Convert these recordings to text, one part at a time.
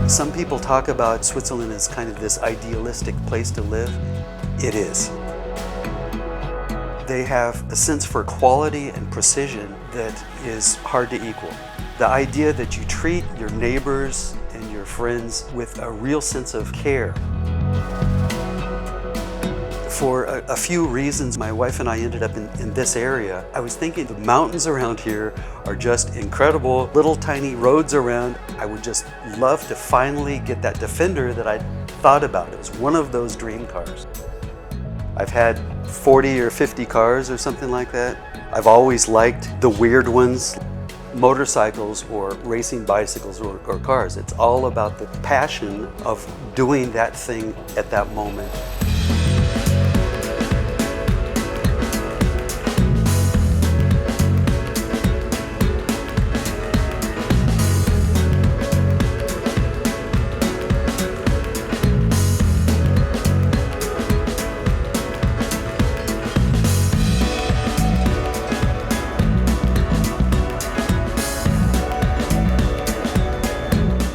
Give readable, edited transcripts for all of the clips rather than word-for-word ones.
Some people talk about Switzerland as kind of this idealistic place to live. It is. They have a sense for quality and precision that is hard to equal. The idea that you treat your neighbors and your friends with a real sense of care. For a few reasons, my wife and I ended up in this area. I was thinking the mountains around here are just incredible, little tiny roads around. I would just love to finally get that Defender that I thought about. It was one of those dream cars. I've had 40 or 50 cars or something like that. I've always liked the weird ones, motorcycles or racing bicycles or cars. It's all about the passion of doing that thing at that moment.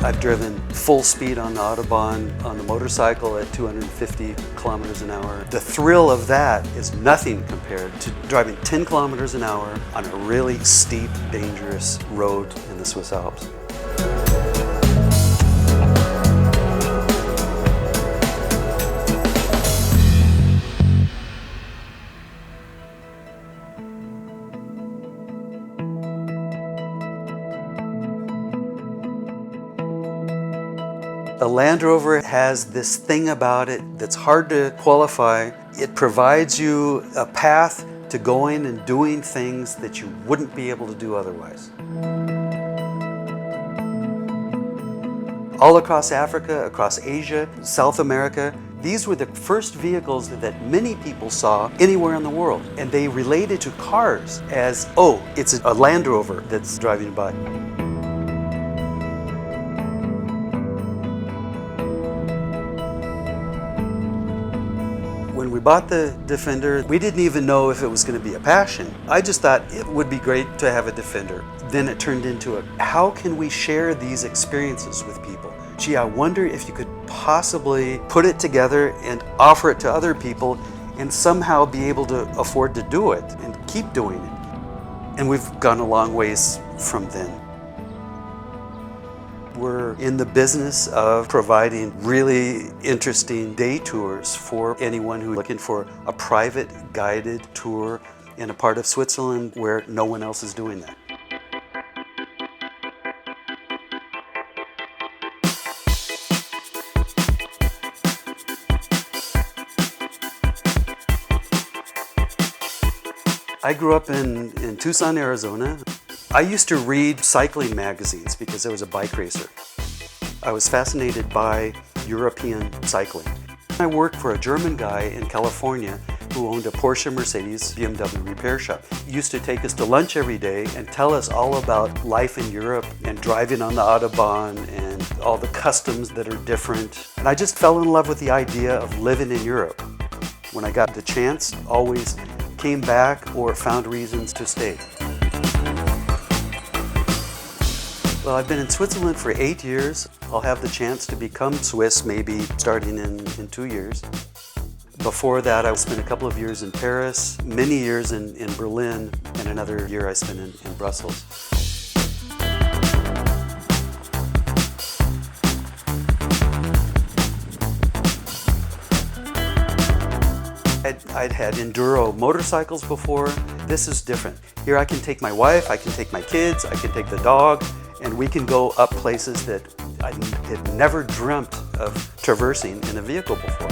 I've driven full speed on the Autobahn on the motorcycle at 250 kilometers an hour. The thrill of that is nothing compared to driving 10 kilometers an hour on a really steep, dangerous road in the Swiss Alps. The Land Rover has this thing about it that's hard to qualify. It provides you a path to going and doing things that you wouldn't be able to do otherwise. All across Africa, across Asia, South America, these were the first vehicles that many people saw anywhere in the world. And they related to cars as, oh, it's a Land Rover that's driving by. When we bought the Defender, we didn't even know if it was going to be a passion. I just thought it would be great to have a Defender. Then it turned into how can we share these experiences with people? Gee, I wonder if you could possibly put it together and offer it to other people and somehow be able to afford to do it and keep doing it. And we've gone a long ways from then. We're in the business of providing really interesting day tours for anyone who's looking for a private guided tour in a part of Switzerland where no one else is doing that. I grew up in Tucson, Arizona. I used to read cycling magazines because I was a bike racer. I was fascinated by European cycling. I worked for a German guy in California who owned a Porsche, Mercedes, BMW repair shop. He used to take us to lunch every day and tell us all about life in Europe and driving on the Autobahn and all the customs that are different. And I just fell in love with the idea of living in Europe. When I got the chance, always came back or found reasons to stay. Well, I've been in Switzerland for 8 years. I'll have the chance to become Swiss maybe starting in 2 years. Before that, I spent a couple of years in Paris, many years in Berlin, and another year I spent in Brussels. I'd had enduro motorcycles before. This is different. Here I can take my wife, I can take my kids, I can take the dog, and we can go up places that I had never dreamt of traversing in a vehicle before.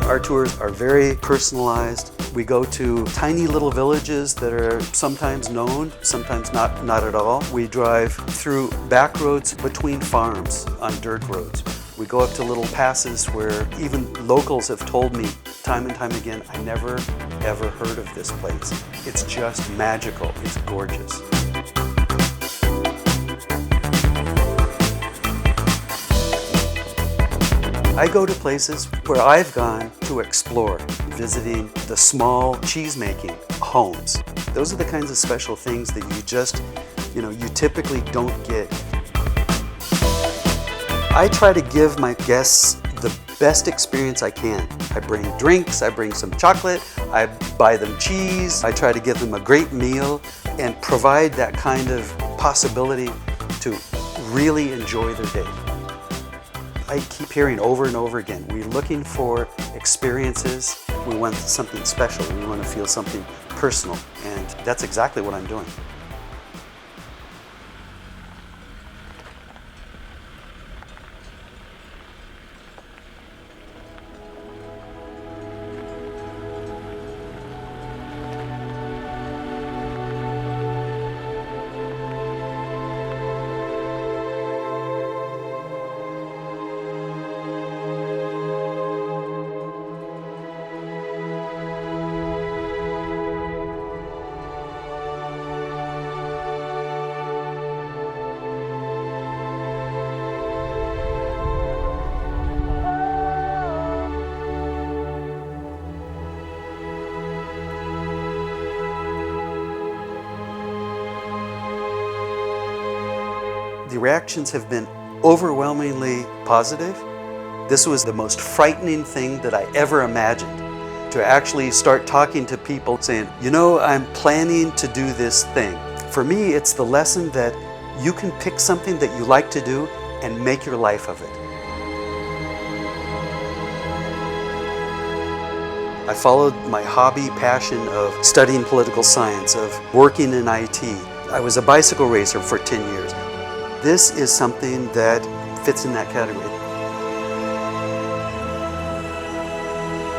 Our tours are very personalized. We go to tiny little villages that are sometimes known, sometimes not at all. We drive through back roads between farms on dirt roads. We go up to little passes where even locals have told me time and time again, I never ever heard of this place. It's just magical, it's gorgeous. I go to places where I've gone to explore, visiting the small cheese-making homes. Those are the kinds of special things that you typically don't get. I try to give my guests the best experience I can. I bring drinks, I bring some chocolate, I buy them cheese, I try to give them a great meal and provide that kind of possibility to really enjoy their day. I keep hearing over and over again, we're looking for experiences, we want something special, we want to feel something personal, and that's exactly what I'm doing. The reactions have been overwhelmingly positive. This was the most frightening thing that I ever imagined, to actually start talking to people saying, I'm planning to do this thing. For me, it's the lesson that you can pick something that you like to do and make your life of it. I followed my hobby passion of studying political science, of working in IT. I was a bicycle racer for 10 years. This is something that fits in that category.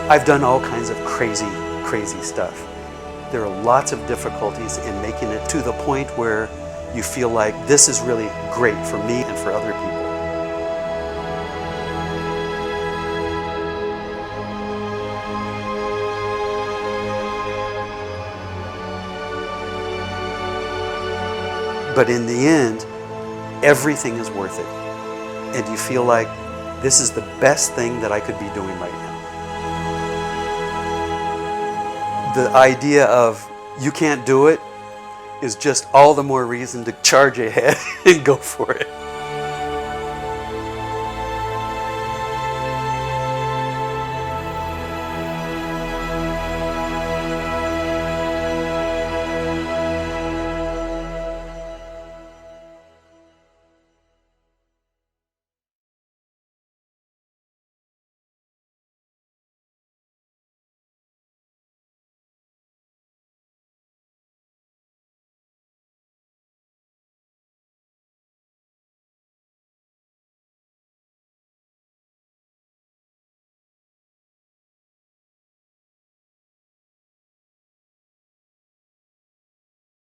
I've done all kinds of crazy stuff. There are lots of difficulties in making it to the point where you feel like this is really great for me and for other people. But in the end, everything is worth it. And you feel like this is the best thing that I could be doing right now. The idea of you can't do it is just all the more reason to charge ahead and go for it.